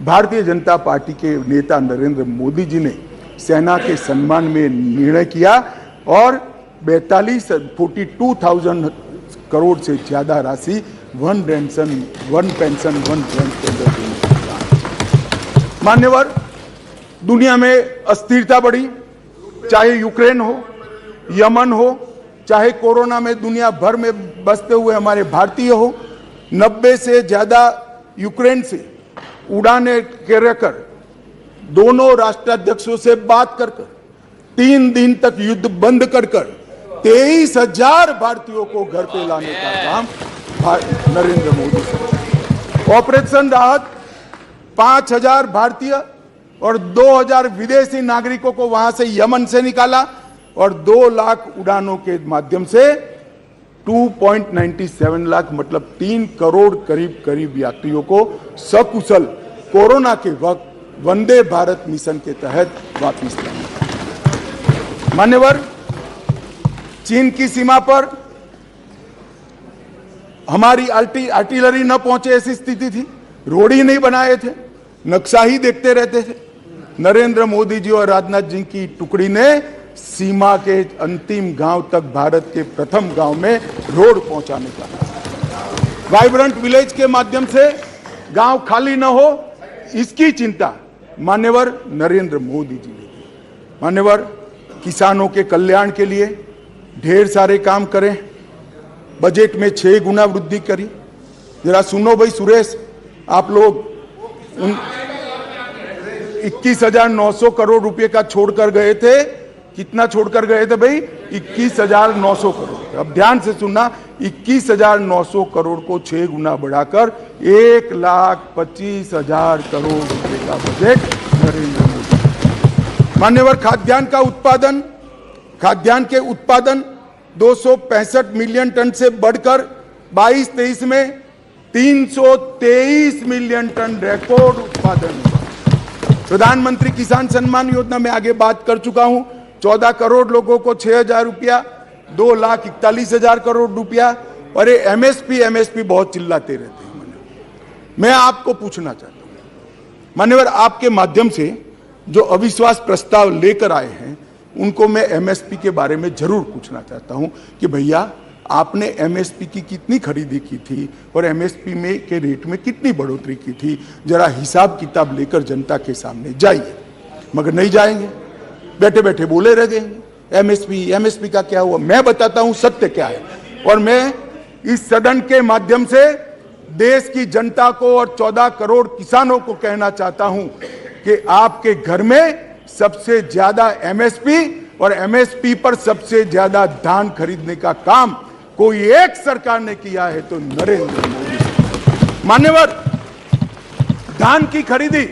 Bharatiya Janata party के नेता नरेंद्र मोदी जी ने सेना के सम्मान में निर्णय किया और 42,000 करोड़ से ज्यादा राशि वन पेंशन वन ब्रांड केंद्र देने का काम। मान्यवर, दुनिया में अस्थिरता बढ़ी, चाहे यूक्रेन हो, यमन हो, चाहे कोरोना में दुनिया भर में बसते हुए हमारे भारतीय हो, 90 से ज्यादा यूक्रेन से उड़ानें कर दोनों राष्ट्राध्यक्षों से बात कर 3 दिन तक युद्ध बंद कर 23,000 भारतीयों को घर पे लाने का काम नरेंद्र मोदी से। ऑपरेशन राहत 5,000 भारतीय और 2,000 विदेशी नागरिकों को वहां से यमन से निकाला और 2 लाख उड़ानों के माध्यम से 2.97 लाख मतलब 3 करोड़ करीब यात्रियों को सकुशल कोरोना के वक्त वंदे भारत मिशन के तहत वापस लाया। मान्यवर, चीन की सीमा पर हमारी आर्टिलरी न पहुंचे ऐसी स्थिति थी, रोड ही नहीं बनाए थे, नक्शा ही देखते रहते थे। नरेंद्र मोदी जी और राजनाथ जी की टुकड़ी ने सीमा के अंतिम गांव तक भारत के प्रथम गांव में रोड पहुंचाने का, वाइब्रेंट विलेज के माध्यम से गांव खाली न हो इसकी चिंता मान्यवर नरेंद्र मोदी जी ने की। मान्यवर, किसानों के कल्याण के लिए ढेर सारे काम करें, बजट में 6 गुना वृद्धि करी। जरा सुनो भाई सुरेश, आप लोग 21,900 करोड़ रुपए का छोड़कर गए थे। कितना छोड़कर गए थे भाई? 21,900 करोड़। अब ध्यान से सुनना, 21,900 करोड़ को 6 गुना बढ़ाकर 1,25,000 करोड़ रुपए का बजट नरेंद्र मोदी। मान्यवर, खाद्यान्न के उत्पादन 265 मिलियन टन से बढ़कर 22-23 में 323 मिलियन टन रिकॉर्ड उत्पादन। प्रधानमंत्री किसान सम्मान योजना में आगे बात कर चुका हूं, 14 करोड़ लोगों को 6,000 रुपया, 2,41,000 करोड़ रुपया। और ये एमएसपी बहुत चिल्लाते रहते हैं। मैं आपको पूछना चाहता हूं मान्यवर, आपके माध्यम से जो अविश्वास प्रस्ताव लेकर आए हैं उनको मैं एमएसपी के बारे में जरूर पूछना चाहता हूं कि भैया आपने एमएसपी की कितनी खरीदी की थी और एमएसपी में के रेट में कितनी बढ़ोतरी की थी। जरा हिसाब किताब लेकर जनता के सामने जाइए। मगर नहीं जाएंगे, बैठे बैठे बोले रह गएंगे एमएसपी का क्या हुआ। मैं बताता हूं सत्य क्या है और मैं इस सदन के माध्यम से देश की जनता को और 14 करोड़ किसानों को कहना चाहता हूं कि आपके घर में सबसे ज्यादा एमएसपी और एमएसपी पर सबसे ज्यादा धान खरीदने का काम कोई एक सरकार ने किया है तो नरेंद्र मोदी। मान्यवर, धान की खरीदी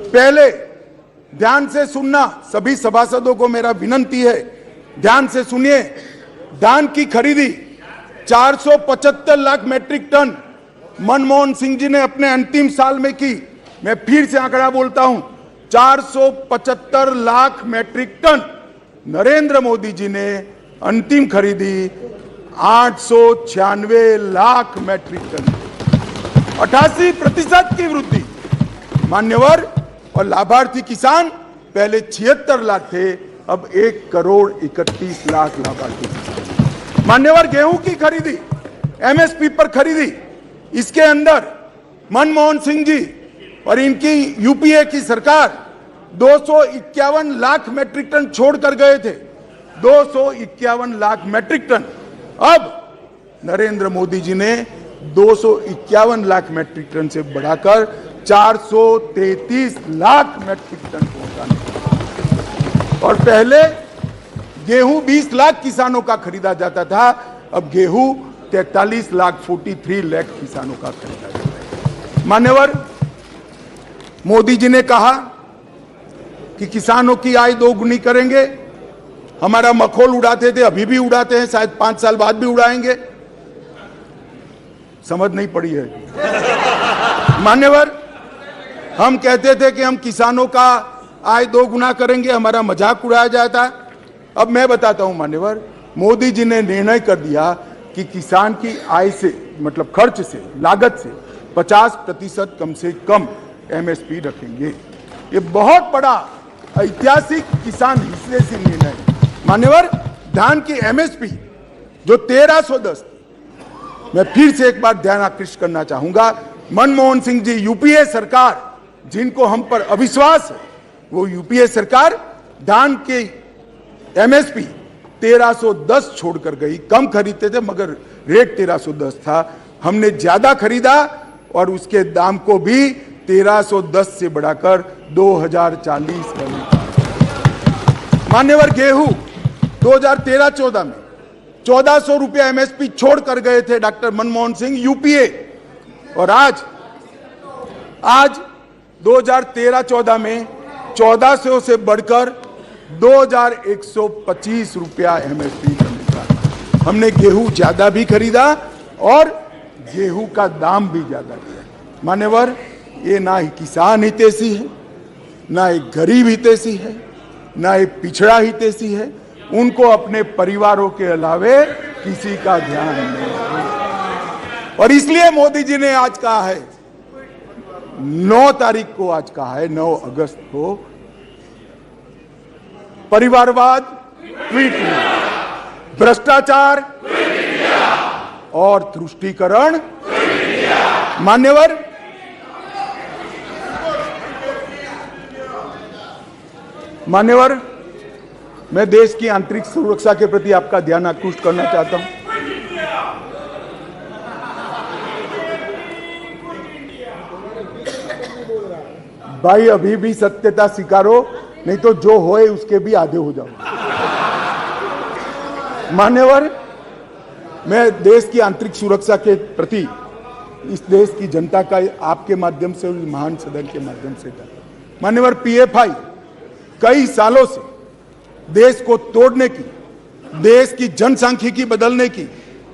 पहले ध्यान से सुनना, सभी सभासदों को मेरा विनंती है, ध्यान से सुनिए। धान की खरीदी 475 लाख मैट्रिक टन मनमोहन सिंह जी ने अपने अंतिम साल में की। मैं फिर से आंकड़ा बोलता हूं, 475 लाख मैट्रिक टन। नरेंद्र मोदी जी ने अंतिम खरीदी 896 लाख मैट्रिक टन, 88% की वृद्धि। मान्यवर, और लाभार्थी किसान पहले 76 लाख थे, अब 1,31,00,000 लाभार्थी किसान। मान्यवर, गेहूं की खरीदी एमएसपी पर खरीदी, इसके अंदर मनमोहन सिंह जी और इनकी यूपीए की सरकार 251 लाख मैट्रिक टन छोड़कर गए थे, 251 लाख मैट्रिक टन। अब नरेंद्र मोदी जी ने 251 लाख मैट्रिक टन से बढ़ाकर 433 लाख मैट्रिक टन पहुंचाने। और पहले गेहूं 20 लाख किसानों का खरीदा जाता था, अब गेहूं 43 लाख 43 लाख किसानों का खरीदा जाता है। मान्यवर, मोदी जी ने कहा कि किसानों की आय 2 गुनी करेंगे। हमारा मखौल उड़ाते थे, अभी भी उड़ाते हैं, शायद 5 साल बाद भी उड़ाएंगे। समझ नहीं पड़ी है। मान्यवर, हम कहते थे कि हम किसानों का आय 2 गुना करेंगे, हमारा मजाक उड़ाया जाता। अब मैं बताता हूं मान्यवर, मोदी जी ने निर्णय कर दिया कि किसान की आय से मतलब खर्च से, लागत से 50% कम से कम एमएसपी रखेंगे। ये बहुत बड़ा ऐतिहासिक किसान हिस्से निर्णय है। मान्यवर, धान की एमएसपी जो 1310, मैं फिर से एक बार ध्यान आकृष्ट करना चाहूंगा, मनमोहन सिंह जी, यूपीए सरकार, जिनको हम पर अविश्वास है, वो यूपीए सरकार धान की एमएसपी 1310 छोड़कर गई। कम खरीदते थे मगर रेट 1310 था, हमने ज्यादा खरीदा और उसके दाम को भी 1310 से बढ़ाकर 2040 कर दिया। मान्यवर, गेहूं 2013-14 में 1400 रुपया एमएसपी छोड़कर गए थे डॉक्टर मनमोहन सिंह, यूपीए, और आज 2013-14 में 1400 से बढ़कर 2125 रुपया एमएसपी का मिला। हमने गेहूं ज्यादा भी खरीदा और गेहूं का दाम भी ज्यादा दिया। मान्यवर, ये ना ही किसान हितैषी है, ना एक गरीब हितैषी है, ना एक पिछड़ा हितैषी है। उनको अपने परिवारों के अलावे किसी का ध्यान नहीं है। और इसलिए मोदी जी ने आज कहा है, 9 तारीख को आज कहा है, 9 अगस्त को, परिवारवाद ट्वीट किया, भ्रष्टाचार और तुष्टीकरण। मान्यवर, मैं देश की आंतरिक सुरक्षा के प्रति आपका ध्यान आकृष्ट करना चाहता हूं। भाई, अभी भी सत्यता स्वीकारो, नहीं तो जो होए उसके भी आधे हो जाओ। मान्यवर, मैं देश की आंतरिक सुरक्षा के प्रति इस देश की जनता का आपके माध्यम से, महान सदन के माध्यम से था। मान्यवर, पीएफआई कई सालों से देश को तोड़ने की, देश की जनसांख्यिकी बदलने की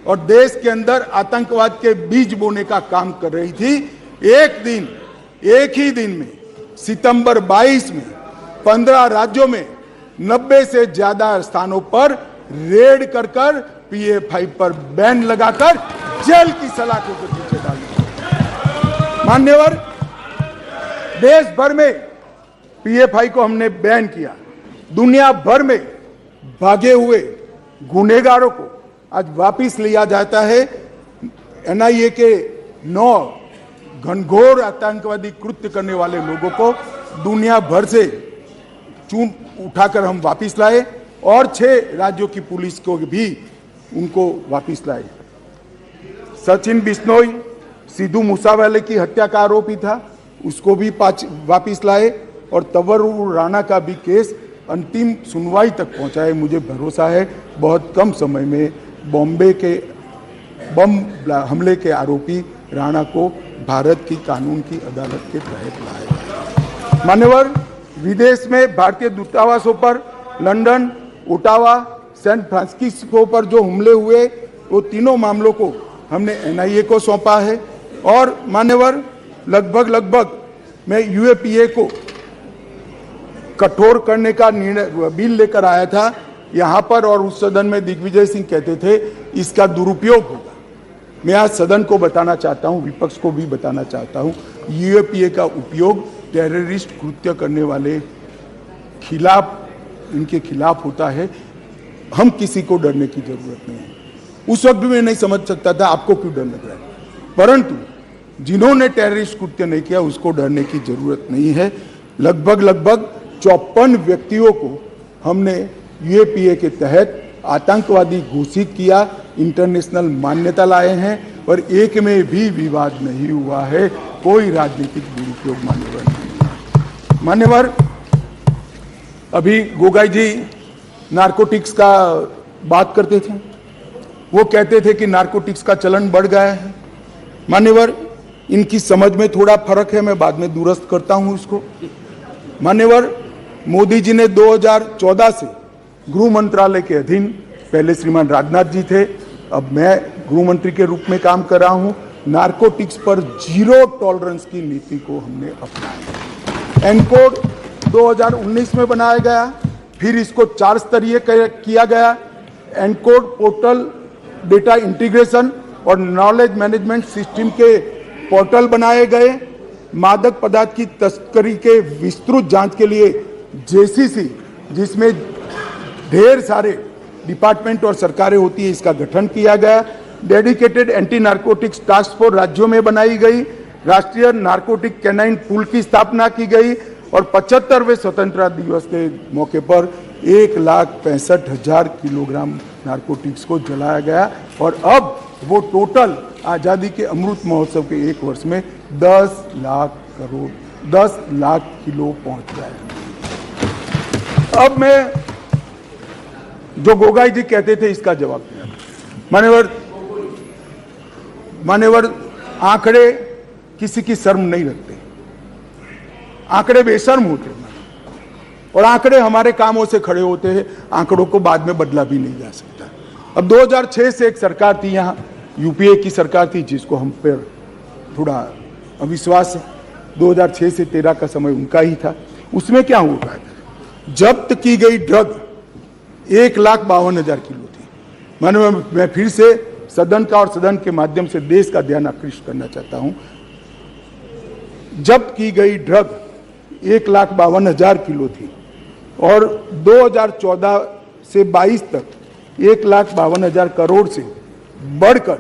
और देश के अंदर आतंकवाद के बीज बोने का काम कर रही थी। एक ही दिन में सितंबर 22 में 15 राज्यों में 90 से ज्यादा स्थानों पर रेड कर पीएफआई पर बैन लगाकर जेल की सलाखों के पीछे डाल दिया। मान्यवर, देश भर में पीएफआई को हमने बैन किया। दुनिया भर में भागे हुए गुनहगारों को आज वापिस लिया जाता है। एनआईए के 9 घनघोर आतंकवादी कृत्य करने वाले लोगों को दुनिया भर से चून उठाकर हम वापिस लाए और 6 राज्यों की पुलिस को भी उनको वापिस लाए। सचिन बिश्नोई, सिद्धू मूसावाले की हत्या का आरोपी था, उसको भी वापिस लाए और तंवर राणा का भी केस अंतिम सुनवाई तक पहुंचा है। मुझे भरोसा है बहुत कम समय में बॉम्बे के बम हमले के आरोपी राणा को भारत की कानून की अदालत के तहत लाया। मान्यवर, विदेश में भारतीय दूतावासों पर, लंदन, ओटावा, सैन फ्रांसिस्को पर जो हमले हुए, वो तीनों मामलों को हमने एनआईए को सौंपा है। और मान्यवर, लगभग मैं यूएपीए को कठोर करने का निर्णय बिल लेकर आया था यहां पर, और उस सदन में दिग्विजय सिंह कहते थे इसका दुरुपयोग होगा। मैं आज सदन को बताना चाहता हूं, विपक्ष को भी बताना चाहता हूं, यूएपीए का उपयोग टेररिस्ट कृत्य करने वाले इनके खिलाफ होता है। हम किसी को डरने की जरूरत नहीं है। उस वक्त भी मैं नहीं समझ सकता था आपको क्यों डर लग रहा है, परंतु जिन्होंने टेररिस्ट कृत्य नहीं किया उसको डरने की जरूरत नहीं है। लगभग 54 व्यक्तियों को हमने यूएपीए के तहत आतंकवादी घोषित किया, इंटरनेशनल मान्यता लाए हैं और एक में भी विवाद नहीं हुआ है। कोई राजनीतिक दुरुपयोग मान्यवर नहीं। मान्यवर, अभी गोगाई जी नारकोटिक्स का बात करते थे, वो कहते थे कि नारकोटिक्स का चलन बढ़ गया है। मान्यवर, इनकी समझ में थोड़ा फर्क है, मैं बाद में दुरुस्त करता हूं इसको। मान्यवर, मोदी जी ने 2014 से गृह मंत्रालय के अधीन, पहले श्रीमान राजनाथ जी थे, अब मैं गृह मंत्री के रूप में काम कर रहा हूं, नारकोटिक्स पर 0 टॉलरेंस की नीति को हमने अपनाया। एनकोड 2019 में बनाया गया, फिर इसको 4 स्तरीय किया गया। एनकोड पोर्टल, डेटा इंटीग्रेशन और नॉलेज मैनेजमेंट सिस्टम के पोर्टल बनाए गए। मादक पदार्थ की तस्करी के विस्तृत जांच के लिए जेसीसी, जिसमें ढेर सारे डिपार्टमेंट और सरकारें होती है, इसका गठन किया गया। Dedicated anti narcotics task force राज्यों में बनाई गई। राष्ट्रीय नारकोटिक कैनाइन पूल की स्थापना की गई और 75वें स्वतंत्रता दिवस के मौके पर 1,65,000 किलोग्राम नारकोटिक्स को जलाया गया और अब वो टोटल आजादी के अमृत महोत्सव के एक वर्ष में 10 लाख किलो पहुंच गया है। अब मैं जो गोगाई जी कहते थे इसका जवाब दिया। मान्यवर आंकड़े किसी की शर्म नहीं रखते, आंकड़े बेशर्म होते हैं और आंकड़े हमारे कामों से खड़े होते हैं। आंकड़ों को बाद में बदला भी नहीं जा सकता। अब 2006 से एक सरकार थी, यहाँ यूपीए की सरकार थी, जिसको हम पर थोड़ा अविश्वास है। 2006 से 13 का समय उनका ही था। उसमें क्या हुआ, जब्त की गई ड्रग 1,52,000 किलो थी। मैं फिर से सदन का और सदन के माध्यम से देश का ध्यान आकृष्ट करना चाहता हूं। जब्त की गई ड्रग 1,52,000 किलो थी और 2014 से 22 तक 1,52,000 करोड़ से बढ़कर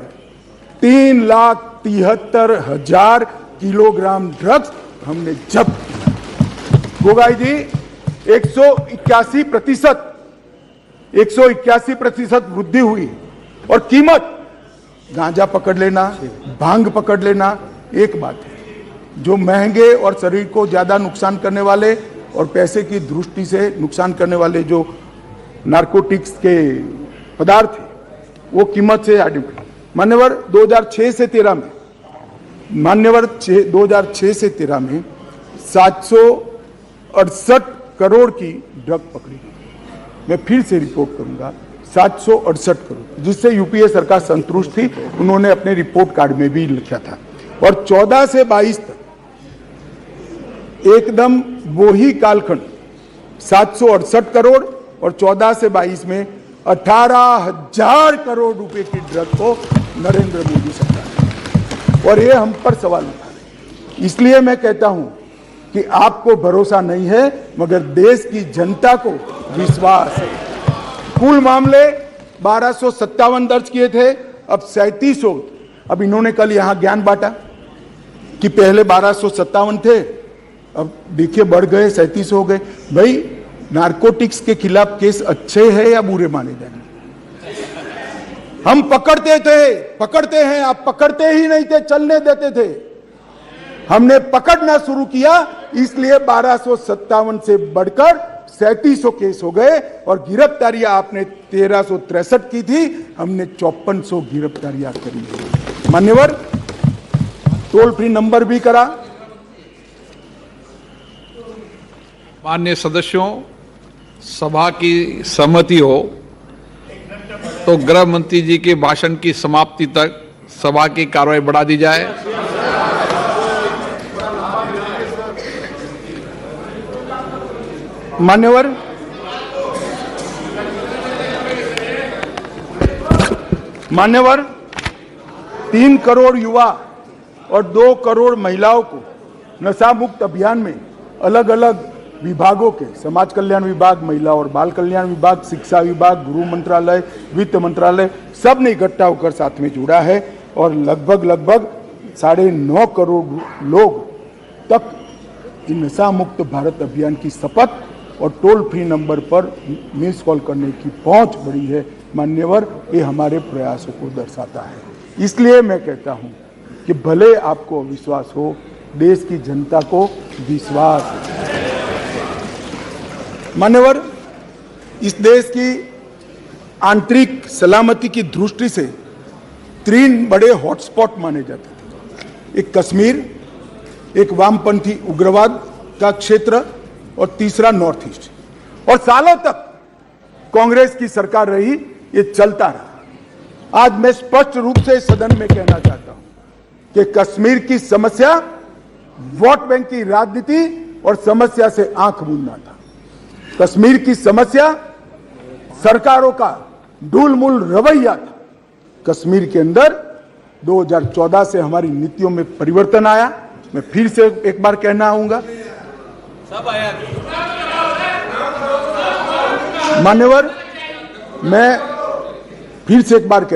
3,73,000 किलोग्राम ड्रग्स हमने जब्त किया। गोगाई जी 181% वृद्धि हुई और कीमत, गांजा पकड़ लेना, भांग पकड़ लेना एक बात है, जो महंगे और शरीर को ज्यादा नुकसान करने वाले और पैसे की दृष्टि से नुकसान करने वाले जो नारकोटिक्स के पदार्थ है, वो कीमत से मान्यवर 2006 से 13 में 768 करोड़ की ड्रग पकड़ी गई। मैं फिर से रिपोर्ट करूंगा, 768 करोड़, जिससे यूपीए सरकार संतुष्ट थी। उन्होंने अपने रिपोर्ट कार्ड में भी लिखा था। और 14 से 22 तक एकदम वही कालखंड 768 करोड़ और 14 से 22 में 18,000 करोड़ रुपए की ड्रग को नरेंद्र मोदी सरकार, और ये हम पर सवाल उठा रहे। इसलिए मैं कहता हूं कि आपको भरोसा नहीं है, मगर देश की जनता को विश्वास है। कुल मामले 1257 दर्ज किए थे, अब 3700। अब इन्होंने कल यहां ज्ञान बांटा कि पहले 1257 थे, अब देखिए बढ़ गए 3700 हो गए। भाई नारकोटिक्स के खिलाफ केस अच्छे हैं या बुरे माने जाएंगे? हम पकड़ते हैं, आप पकड़ते ही नहीं थे, चलने देते थे। हमने पकड़ना शुरू किया, इसलिए 1257 से बढ़कर 3700 केस हो गए और गिरफ्तारियां आपने 1363 की थी, हमने 5400 गिरफ्तारियां करी। मान्यवर टोल फ्री नंबर भी करा। माननीय सदस्यों, सभा की सहमति हो तो गृह मंत्री जी के भाषण की समाप्ति तक सभा की कार्रवाई बढ़ा दी जाए। मान्यवर 3 करोड़ युवा और 2 करोड़ महिलाओं को नशा मुक्त अभियान में अलग अलग विभागों के, समाज कल्याण विभाग, महिला और बाल कल्याण विभाग, शिक्षा विभाग, गृह मंत्रालय, वित्त मंत्रालय, सब ने इकट्ठा होकर साथ में जुड़ा है और लगभग 9.5 करोड़ लोग तक नशा मुक्त भारत अभियान की शपथ और टोल फ्री नंबर पर मिस कॉल करने की पहुंच बढ़ी है। मान्यवर, ये हमारे प्रयासों को दर्शाता है। इसलिए मैं कहता हूं कि भले आपको विश्वास हो, देश की जनता को विश्वास है। मान्यवर, इस देश की आंतरिक सलामती की दृष्टि से 3 बड़े हॉटस्पॉट माने जाते थे। एक कश्मीर, एक वामपंथी उग्रवाद का क्षेत्र और तीसरा नॉर्थ ईस्ट। और सालों तक कांग्रेस की सरकार रही, ये चलता रहा। आज मैं स्पष्ट रूप से सदन में कहना चाहता हूं कि कश्मीर की समस्या वोट बैंक की राजनीति और समस्या से आंख मूंदना था। कश्मीर की समस्या सरकारों का ढूलमुल रवैया था। कश्मीर के अंदर 2014 से हमारी नीतियों में परिवर्तन आया मैं फिर से एक बार कहना आऊंगा, मान्यवर, मैं फिर से एक बार कह